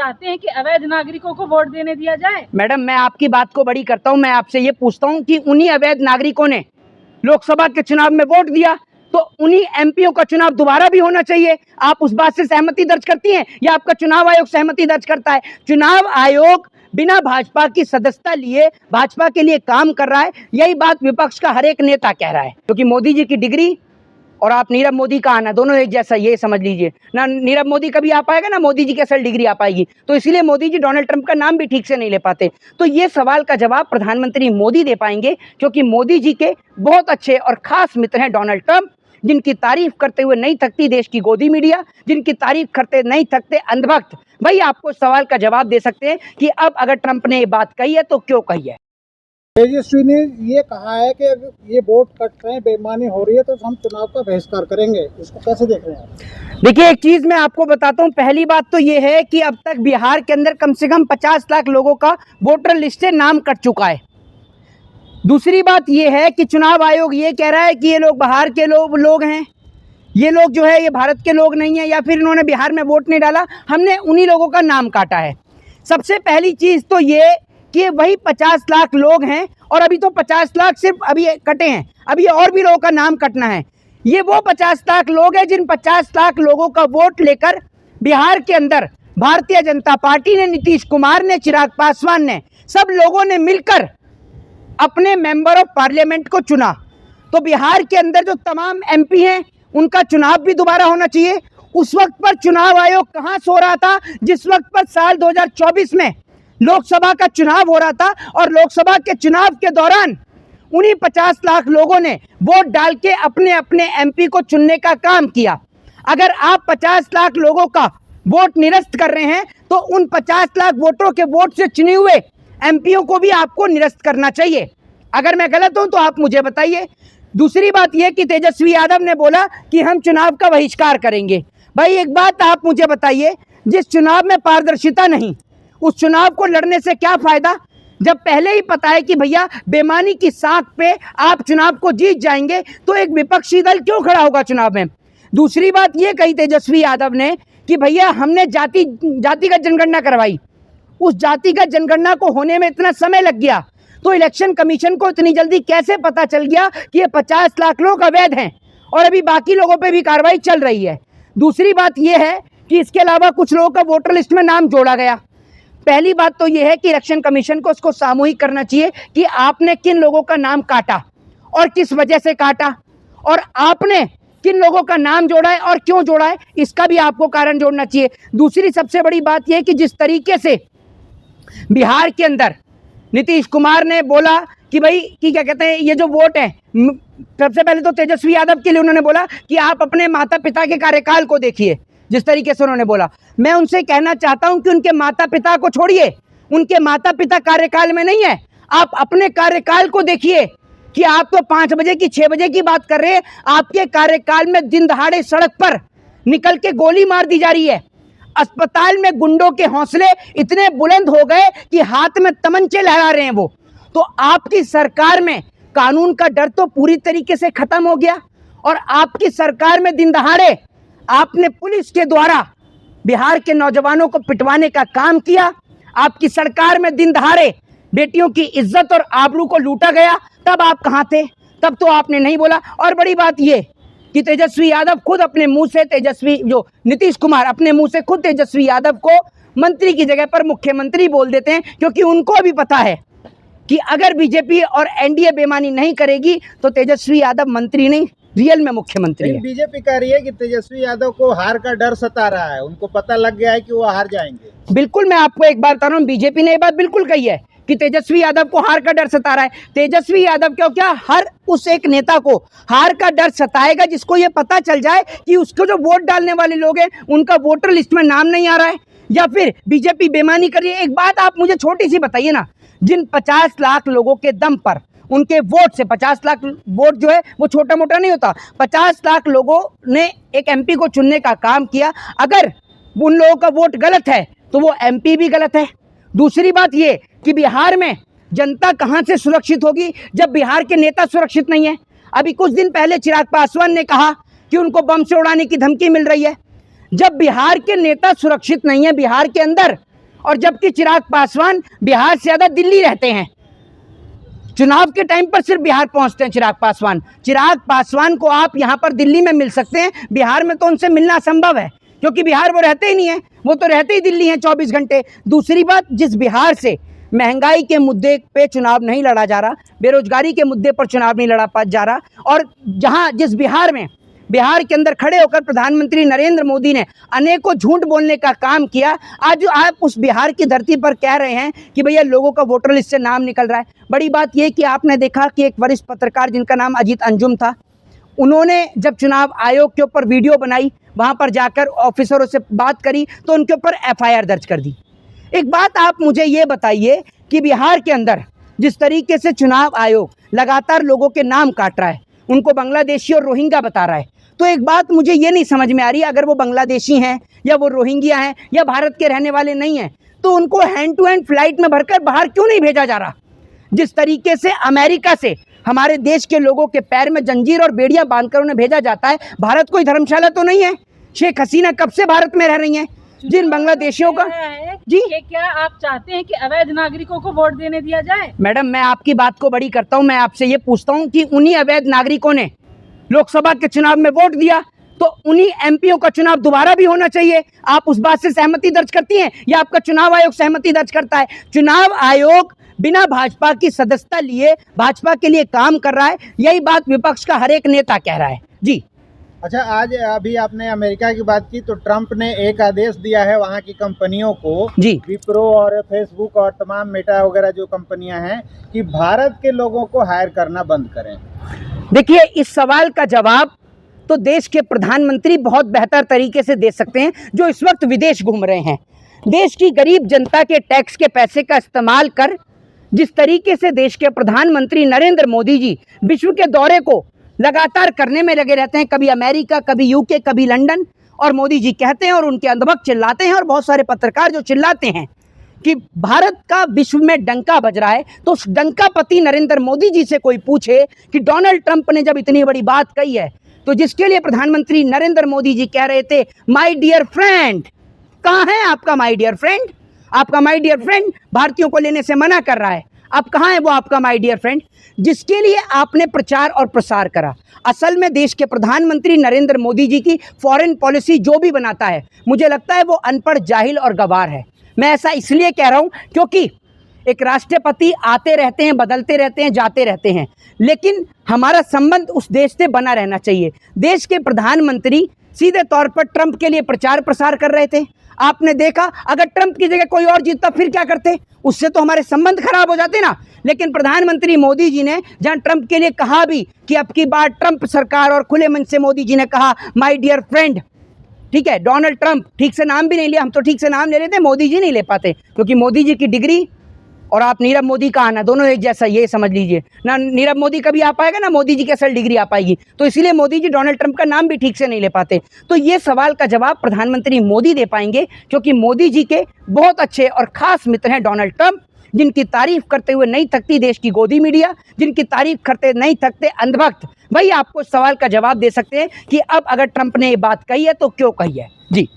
चाहते हैं कि अवैध नागरिकों को वोट देने दिया जाए? मैडम, मैं आपकी बात को बड़ी करता हूं। मैं आपसे ये पूछता हूं कि उन्हीं अवैध नागरिकों ने लोकसभा के चुनाव में वोट दिया, तो उन्हीं एमपीओ का चुनाव दोबारा भी होना चाहिए। आप उस बात से सहमति दर्ज करती हैं या आपका चुनाव आयोग सहमति दर्ज करता है? चुनाव आयोग बिना भाजपा की सदस्यता लिए भाजपा के लिए काम कर रहा है। यही बात विपक्ष का हर एक नेता कह रहा है, क्योंकि मोदी जी की डिग्री और आप नीरव मोदी का आना दोनों एक जैसा, ये समझ लीजिए ना। नीरव मोदी कभी आ पाएगा ना मोदी जी की असल डिग्री आ पाएगी, तो इसलिए मोदी जी डोनाल्ड ट्रंप का नाम भी ठीक से नहीं ले पाते। तो ये सवाल का जवाब प्रधानमंत्री मोदी दे पाएंगे, क्योंकि मोदी जी के बहुत अच्छे और खास मित्र हैं डोनाल्ड ट्रंप, जिनकी तारीफ करते हुए नहीं थकती देश की गोदी मीडिया, जिनकी तारीफ करते नहीं थकते अंधभक्त। भाई, आपको सवाल का जवाब दे सकते हैं कि अब अगर ट्रंप ने ये बात कही है तो क्यों कही है। तेजस्वी ने ये कहा है कि अगर ये वोट कट रहे हैं, बेईमानी हो रही है, तो हम चुनाव का बहिष्कार करेंगे। इसको कैसे देख रहे हैं आप? देखिए, एक चीज मैं आपको बताता हूं। पहली बात तो ये है कि अब तक बिहार के अंदर कम से कम 50 लाख लोगों का वोटर लिस्ट से नाम कट चुका है। दूसरी बात ये है कि चुनाव आयोग ये कह रहा है कि ये लोग बाहर के लोग हैं, ये लोग जो है ये भारत के लोग नहीं है, या फिर इन्होंने बिहार में वोट नहीं डाला, हमने उन्हीं लोगों का नाम काटा है। सबसे पहली चीज तो ये कि वही 50 लाख लोग हैं, और अभी तो 50 लाख सिर्फ अभी कटे हैं, अभी और भी लोगों का नाम कटना है। ये वो 50 लाख लोग हैं जिन 50 लाख लोगों का वोट लेकर बिहार के अंदर भारतीय जनता पार्टी ने, नीतीश कुमार ने, चिराग पासवान ने, सब लोगों ने मिलकर अपने मेंबर ऑफ पार्लियामेंट को चुना। तो बिहार के अंदर जो तमाम एमपी हैं उनका चुनाव भी दोबारा होना चाहिए। उस वक्त पर चुनाव आयोग कहां सो रहा था जिस वक्त पर साल 2024 में लोकसभा का चुनाव हो रहा था, और लोकसभा के चुनाव के दौरान उन्हीं 50 लाख लोगों ने वोट डाल के अपने अपने एमपी को चुनने का काम किया। अगर आप 50 लाख लोगों का वोट निरस्त कर रहे हैं तो उन 50 लाख वोटरों के वोट से चुने हुए एमपीओ को भी आपको निरस्त करना चाहिए। अगर मैं गलत हूं तो आप मुझे बताइए। दूसरी बात यह कि तेजस्वी यादव ने बोला कि हम चुनाव का बहिष्कार करेंगे। भाई, एक बात आप मुझे बताइए, जिस चुनाव में पारदर्शिता नहीं, उस चुनाव को लड़ने से क्या फायदा, जब पहले ही पता है कि भैया बेईमानी की साख पे आप चुनाव को जीत जाएंगे, तो एक विपक्षी दल क्यों खड़ा होगा चुनाव में। दूसरी बात ये कही तेजस्वी यादव ने कि भैया हमने जातिगत जनगणना करवाई, उस जातिगत जनगणना को होने में इतना समय लग गया, तो इलेक्शन कमीशन को इतनी जल्दी कैसे पता चल गया कि ये 50 लाख लोग अवैध हैं और अभी बाकी लोगों पे भी कार्रवाई चल रही है। दूसरी बात यह है कि इसके अलावा कुछ लोगों का वोटर लिस्ट में नाम जोड़ा गया। पहली बात तो यह है कि इलेक्शन कमीशन को इसको सामूहिक करना चाहिए कि आपने किन लोगों का नाम काटा और किस वजह से काटा, और आपने किन लोगों का नाम जोड़ा है और क्यों जोड़ा है, इसका भी आपको कारण जोड़ना चाहिए। दूसरी सबसे बड़ी बात यह है कि जिस तरीके से बिहार के अंदर नीतीश कुमार ने बोला कि भाई कि क्या कहते हैं, ये जो वोट है, सबसे पहले तो तेजस्वी यादव के लिए उन्होंने बोला कि आप अपने माता पिता के कार्यकाल को देखिए। जिस तरीके से उन्होंने बोला, मैं उनसे कहना चाहता हूं कि उनके माता पिता को छोड़िए, उनके माता पिता कार्यकाल में नहीं है, आप अपने कार्यकाल को देखिए कि आप तो 5 बजे की 6 बजे की बात कर रहे हैं। आपके कार्यकाल में दिन दहाड़े सड़क पर निकल के गोली मार दी जा रही है। अस्पताल में गुंडों के हौसले इतने बुलंद हो गए कि हाथ में तमंचे लहरा रहे हैं वो। तो आपकी सरकार में कानून का डर तो पूरी तरीके से खत्म हो गया, और आपकी सरकार में दिन दहाड़े आपने पुलिस के द्वारा बिहार के नौजवानों को पिटवाने का काम किया। आपकी सरकार में दिन दहाड़े बेटियों की इज्जत और आबरू को लूटा गया। तब आप कहां थे? तब तो आपने नहीं बोला। और बड़ी बात यह कि तेजस्वी यादव खुद अपने मुंह से, नीतीश कुमार अपने मुंह से खुद तेजस्वी यादव को मंत्री की जगह पर मुख्यमंत्री बोल देते हैं, क्योंकि उनको भी पता है कि अगर बीजेपी और एनडीए बेईमानी नहीं करेगी तो तेजस्वी यादव मंत्री नहीं, रियल में मुख्यमंत्री है। बीजेपी कह रही है कि तेजस्वी यादव को हार का डर सता रहा है, उनको पता लग गया है कि वो हार जाएंगे। बिल्कुल, मैं आपको एक बार बता रहा हूँ, बीजेपी ने ये बात बिल्कुल कही है कि तेजस्वी यादव को हार का डर सता रहा है। तेजस्वी यादव क्या हर उस एक नेता को हार का डर सताएगा जिसको ये पता चल जाए कि उसको जो वोट डालने वाले लोग हैं उनका वोटर लिस्ट में नाम नहीं आ रहा है, या फिर बीजेपी बेईमानी कर रही है। एक बात आप मुझे छोटी सी बताइए ना, जिन 50 लाख लोगों के दम पर, उनके वोट से, 50 लाख वोट जो है वो छोटा मोटा नहीं होता, 50 लाख लोगों ने एक एमपी को चुनने का काम किया। अगर उन लोगों का वोट गलत है तो वो एमपी भी गलत है। दूसरी बात ये कि बिहार में जनता कहां से सुरक्षित होगी जब बिहार के नेता सुरक्षित नहीं है। अभी कुछ दिन पहले चिराग पासवान ने कहा कि उनको बम से उड़ाने की धमकी मिल रही है। जब बिहार के नेता सुरक्षित नहीं है, बिहार के अंदर और जबकि चिराग पासवान बिहार से ज़्यादा दिल्ली रहते हैं। चुनाव के टाइम पर सिर्फ बिहार पहुंचते हैं चिराग पासवान को आप यहां पर दिल्ली में मिल सकते हैं, बिहार में तो उनसे मिलना असंभव है, क्योंकि बिहार वो रहते ही नहीं है, वो तो रहते ही दिल्ली हैं 24 घंटे। दूसरी बात, जिस बिहार से महंगाई के मुद्दे पे चुनाव नहीं लड़ा जा रहा, बेरोजगारी के मुद्दे पर चुनाव नहीं लड़ा जा रहा, और जिस बिहार के अंदर खड़े होकर प्रधानमंत्री नरेंद्र मोदी ने अनेकों झूठ बोलने का काम किया, आज आप उस बिहार की धरती पर कह रहे हैं कि भैया लोगों का वोटर लिस्ट से नाम निकल रहा है। बड़ी बात यह कि आपने देखा कि एक वरिष्ठ पत्रकार जिनका नाम अजीत अंजुम था, उन्होंने जब चुनाव आयोग के ऊपर वीडियो बनाई, वहां पर जाकर ऑफिसरों से बात करी तो उनके ऊपर FIR दर्ज कर दी। एक बात आप मुझे ये बताइए कि बिहार के अंदर जिस तरीके से चुनाव आयोग लगातार लोगों के नाम काट रहा है, उनको बांग्लादेशी और रोहिंग्या बता रहा है, तो एक बात मुझे ये नहीं समझ में आ रही, अगर वो बांग्लादेशी हैं या वो रोहिंग्या हैं या भारत के रहने वाले नहीं हैं, तो उनको हैंड टू हैंड फ्लाइट में भरकर बाहर क्यों नहीं भेजा जा रहा? जिस तरीके से अमेरिका से हमारे देश के लोगों के पैर में जंजीर और बेड़ियां बांधकर उन्हें भेजा जाता है, भारत कोई धर्मशाला तो नहीं है। शेख हसीना कब से भारत में रह रही हैं? जिन बांग्लादेशियों का जी, क्या आप चाहते हैं कि अवैध नागरिकों को वोट देने दिया जाए? मैडम, मैं आपकी बात को बड़ी करता हूं, मैं आपसे ये पूछता हूं कि उन्हीं अवैध नागरिकों ने लोकसभा के चुनाव में वोट दिया, तो उन्हीं MPओ का चुनाव दोबारा भी होना चाहिए। आप उस बात से सहमति दर्ज करती हैं या आपका चुनाव आयोग सहमति दर्ज करता है? चुनाव आयोग बिना भाजपा की सदस्यता लिए भाजपा के लिए काम कर रहा है, यही बात विपक्ष का हर एक नेता कह रहा है। जी अच्छा, आज अभी आपने अमेरिका की बात की, तो ट्रंप ने एक आदेश दिया है वहाँ की कंपनियों को, जी, विप्रो और फेसबुक और तमाम मेटा वगैरह जो कंपनियां हैं, कि भारत के लोगों को हायर करना बंद करें। देखिए, इस सवाल का जवाब तो देश के प्रधानमंत्री बहुत बेहतर तरीके से दे सकते हैं, जो इस वक्त विदेश घूम रहे हैं। देश की गरीब जनता के टैक्स के पैसे का इस्तेमाल कर जिस तरीके से देश के प्रधानमंत्री नरेंद्र मोदी जी विश्व के दौरे को लगातार करने में लगे रहते हैं, कभी अमेरिका, कभी UK, कभी लंदन, और मोदी जी कहते हैं और उनके अंधभक्त चिल्लाते हैं, और बहुत सारे पत्रकार जो चिल्लाते हैं कि भारत का विश्व में डंका बज रहा है, तो उस डंकापति नरेंद्र मोदी जी से कोई पूछे कि डोनाल्ड ट्रंप ने जब इतनी बड़ी बात कही है, तो जिसके लिए प्रधानमंत्री नरेंद्र मोदी जी कह रहे थे माय डियर फ्रेंड, कहाँ है आपका माय डियर फ्रेंड? आपका माय डियर फ्रेंड भारतीयों को लेने से मना कर रहा है। अब कहाँ है वो आपका माय डियर फ्रेंड जिसके लिए आपने प्रचार और प्रसार करा? असल में देश के प्रधानमंत्री नरेंद्र मोदी जी की फॉरेन पॉलिसी जो भी बनाता है, मुझे लगता है वो अनपढ़, जाहिल और गवार है। मैं ऐसा इसलिए कह रहा हूं क्योंकि एक राष्ट्रपति आते रहते हैं, बदलते रहते हैं, जाते रहते हैं, लेकिन हमारा संबंध उस देश से बना रहना चाहिए। देश के प्रधानमंत्री सीधे तौर पर ट्रंप के लिए प्रचार प्रसार कर रहे थे। आपने देखा, अगर ट्रंप की जगह कोई और जीतता फिर क्या करते? उससे तो हमारे संबंध खराब हो जाते ना। लेकिन प्रधानमंत्री मोदी जी ने जहां ट्रंप के लिए कहा भी कि अब की बार ट्रंप सरकार, और खुले मन से मोदी जी ने कहा माय डियर फ्रेंड, ठीक है, डोनाल्ड ट्रंप, ठीक से नाम भी नहीं लिया, हम तो ठीक से नाम ले लेते, मोदी जी नहीं ले पाते, क्योंकि मोदी जी की डिग्री और आप नीरव मोदी का आना दोनों एक जैसा, ये समझ लीजिए ना। नीरव मोदी कभी आ पाएगा ना मोदी जी की असल डिग्री आ पाएगी, तो इसलिए मोदी जी डोनाल्ड ट्रंप का नाम भी ठीक से नहीं ले पाते। तो ये सवाल का जवाब प्रधानमंत्री मोदी दे पाएंगे, क्योंकि मोदी जी के बहुत अच्छे और खास मित्र हैं डोनाल्ड ट्रंप, जिनकी तारीफ करते हुए नहीं थकती देश की गोदी मीडिया, जिनकी तारीफ करते नहीं थकते अंधभक्त। वही आपको इस सवाल का जवाब दे सकते हैं कि अब अगर ट्रंप ने ये बात कही है तो क्यों कही है। जी।